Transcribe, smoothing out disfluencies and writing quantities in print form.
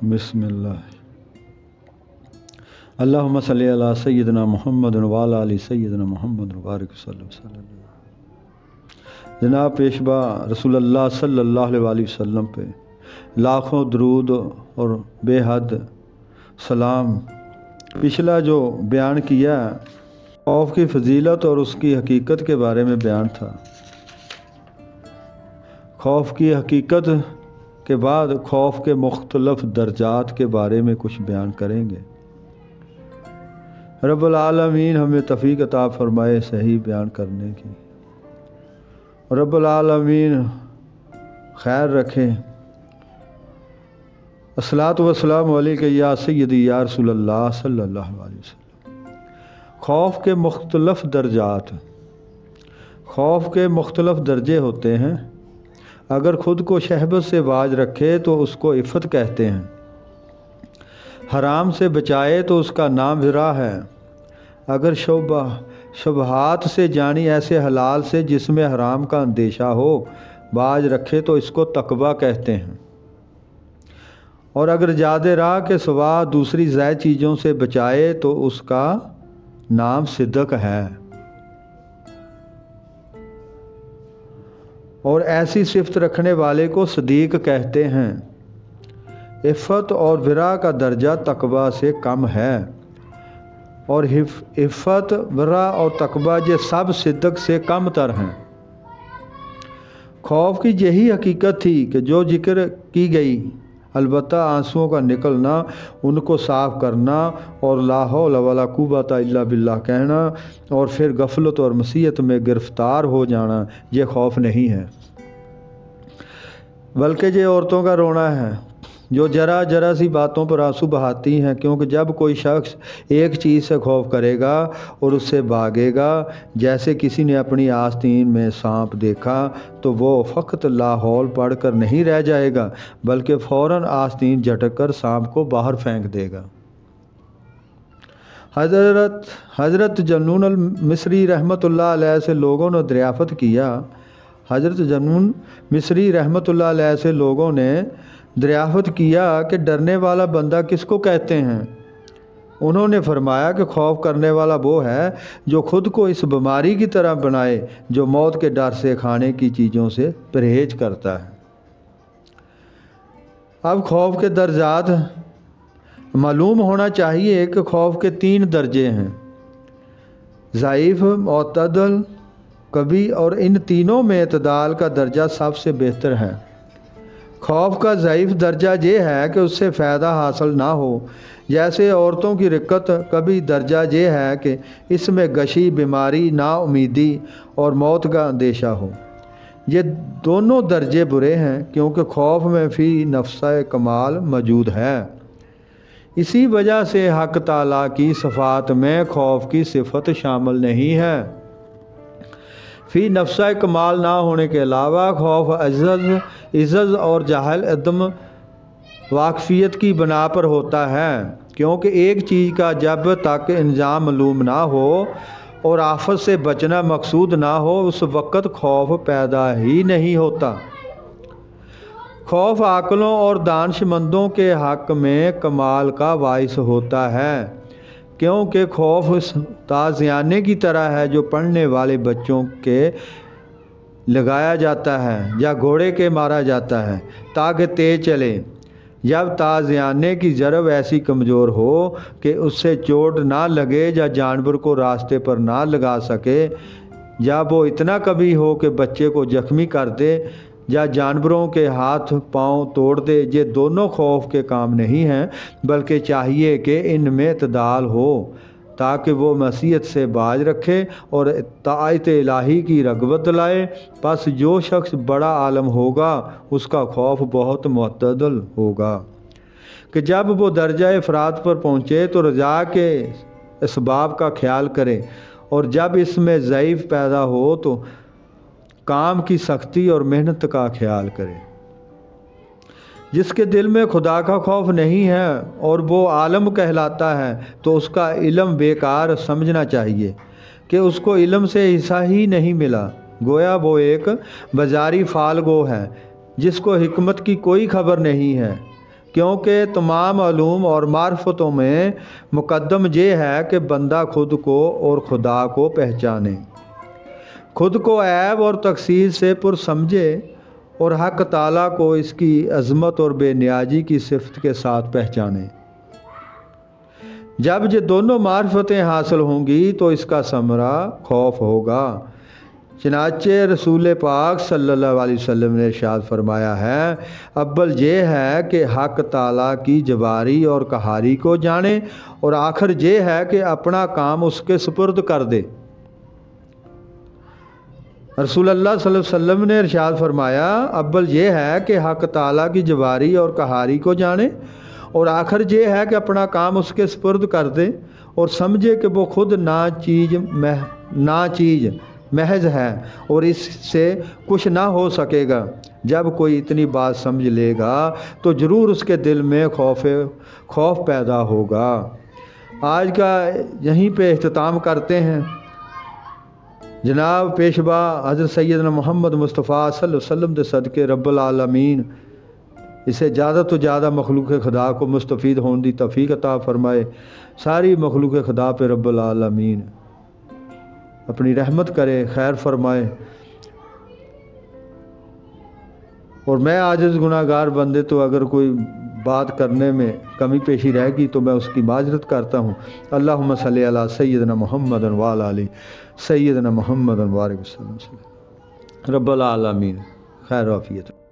बिस्मिल्लाह। अल्लाहुम्मा सल्ली अला सय्यिदना मुहम्मद व अला आलि सय्यिदना मुहम्मद बारिक वसल्लम। जनाब पेशवा रसूलुल्लाह सल्लल्लाहु अलैहि वसल्लम पे लाखों दरूद और बेहद सलाम। पिछला जो बयान किया खौफ की फजीलत और उसकी हकीकत के बारे में बयान था। खौफ की हकीकत के बाद खौफ के मुख्तलिफ दर्जात के बारे में कुछ बयान करेंगे। रब्बुल आलमीन हमें तौफीक अता फरमाए सही बयान करने की। रब्बुल आलमीन खैर रखे। अस्सलातु वस्सलामु अलैका या सय्यदी या रसूलल्लाह सल्लल्लाहु अलैहि वसल्लम। खौफ के मुख्तलिफ दर्जात। खौफ के मुख्तलिफ दर्जे होते हैं। अगर ख़ुद को शहबत से बाज रखे तो उसको इफ़्फ़त कहते हैं। हराम से बचाए तो उसका नाम विरा है। अगर शुबहात से जानी ऐसे हलाल से जिसमें हराम का अंदेशा हो बाज रखे तो इसको तकवा कहते हैं। और अगर जादे राह के सिवा दूसरी ज़ायद चीज़ों से बचाए तो उसका नाम सिद्दक है। और ऐसी सिफत रखने वाले को सदीक कहते हैं। इफ़्फ़त और विरा का दर्जा तकवा से कम है। और इफ़्फ़त, विरा और तकवा ये सब सिद्दक से कम तर हैं। खौफ की यही हकीकत थी कि जो जिक्र की गई, अलबत्ता आंसुओं का निकलना, उनको साफ़ करना और ला हौला वला कुव्वता इल्ला बिल्लाह कहना और फिर गफलत और मसीयत में गिरफ़्तार हो जाना, ये खौफ नहीं है, बल्कि ये औरतों का रोना है जो जरा जरा सी बातों पर आंसू बहाती हैं। क्योंकि जब कोई शख्स एक चीज़ से खौफ करेगा और उससे भागेगा, जैसे किसी ने अपनी आस्तीन में सांप देखा, तो वो फ़कत लाहौल पढ़ कर नहीं रह जाएगा बल्कि फ़ौरन आस्तीन झटक कर सांप को बाहर फेंक देगा। हज़रत जन्नून मिस्री रहमतुल्लाह अलैह से लोगों ने दरियाफ़त किया। हज़रत जन्नून मिस्री रहमतुल्लाह अलैह से लोगों ने दरियाफ़त किया कि डरने वाला बंदा किसको कहते हैं। उन्होंने फरमाया कि खौफ करने वाला वो है जो ख़ुद को इस बीमारी की तरह बनाए जो मौत के डर से खाने की चीज़ों से परहेज करता है। अब खौफ के दर्जात मालूम होना चाहिए कि खौफ के 3 दर्जे हैं, ज़ईफ़, मुअतदल, कभी, और इन तीनों में इत्दाल का दर्जा सबसे बेहतर है। खौफ का ज़ईफ़ दर्जा ये है कि उससे फ़ायदा हासिल ना हो, जैसे औरतों की रिक्कत। कभी दर्जा ये है कि इसमें गशी, बीमारी, नाउमीदी और मौत का अंदेशा हो। ये दोनों दर्जे बुरे हैं क्योंकि खौफ में फ़ी नफ्स कमाल मौजूद है। इसी वजह से हक़ ताला की सिफ़ात में खौफ की सिफत शामिल नहीं है। फ़ी नफ्स कमाल ना होने के अलावा खौफ इज़्ज़त और जहल अदम वाक़फ़ियत की बना पर होता है। क्योंकि एक चीज़ का जब तक इंजाम मालूम ना हो और आफत से बचना मकसूद ना हो, उस वक़्त खौफ पैदा ही नहीं होता। खौफ आक़लों और दानिशमंदों के हक़ में कमाल का बाइस होता है। क्योंकि खौफ उस ताज़ियाने की तरह है जो पढ़ने वाले बच्चों के लगाया जाता है या घोड़े के मारा जाता है ताकि तेज़ चले। जब ताज़ियाने की ज़रब ऐसी कमज़ोर हो कि उससे चोट ना लगे या जानवर को रास्ते पर ना लगा सके, या वो इतना कभी हो कि बच्चे को ज़ख्मी कर दे या जानवरों के हाथ पांव तोड़ दे, ये दोनों खौफ के काम नहीं हैं, बल्कि चाहिए कि इनमें इत्दाल हो ताकि वो मसीयत से बाज रखे और ताअत इलाही की रग़बत लाए। बस जो शख्स बड़ा आलम होगा उसका खौफ बहुत मुअत्तदल होगा कि जब वो दर्जा इफ़रात पर पहुँचे तो रज़ा के इसबाब का ख्याल करे, और जब इसमें ज़ईफ़ पैदा हो तो काम की सख्ती और मेहनत का ख्याल करे। जिसके दिल में खुदा का खौफ नहीं है और वो आलम कहलाता है तो उसका इल्म बेकार समझना चाहिए कि उसको इल्म से हिस्सा ही नहीं मिला। गोया वो एक बाजारी फालगो है जिसको हिकमत की कोई खबर नहीं है। کیونکہ تمام علوم اور معرفتوں میں مقدم یہ ہے کہ بندہ خود کو اور خدا کو پہچانے، خود کو عیب اور تقصیر سے پر سمجھے اور حق تعالیٰ کو اس کی عظمت اور بے نیازی کی صفت کے ساتھ پہچانے۔ جب یہ دونوں معرفتیں حاصل ہوں گی تو اس کا ثمرہ خوف ہوگا۔ چنانچہ رسول پاک صلی اللہ علیہ وسلم نے ارشاد فرمایا ہے، اول یہ ہے کہ حق تعالیٰ کی جباری اور قہاری کو جانے، اور آخر یہ ہے کہ اپنا کام اس کے سپرد کر دے۔ رسول اللہ صلی اللہ علیہ وسلم نے ارشاد فرمایا، اول یہ ہے کہ حق تعالیٰ کی جباری اور قہاری کو جانے، اور آخر یہ ہے کہ اپنا کام اس کے سپرد کر دے اور سمجھے کہ وہ خود ناچیز محض ہے اور اس سے کچھ نہ ہو سکے گا۔ جب کوئی اتنی بات سمجھ لے گا تو ضرور اس کے دل میں خوف پیدا ہوگا۔ آج کا یہیں پہ اختتام کرتے ہیں۔ جناب پیشوا حضرت سیدنا محمد مصطفیٰ صلی اللہ علیہ وسلم دے صدقے رب العالمین اسے زیادہ تو زیادہ مخلوق خدا کو مستفید ہون دی توفیق عطا فرمائے۔ ساری مخلوق خدا پہ رب العالمین اپنی رحمت کرے، خیر فرمائے۔ اور میں عاجز گناہ گار بندے تو اگر کوئی بات کرنے میں کمی پیشی رہے گی تو میں اس کی معذرت کرتا ہوں۔ اللہم صلی علی سیدنا محمد وعلی آلہ سیدنا محمد وبارک وسلم۔ رب العالمین خیر و عافیت۔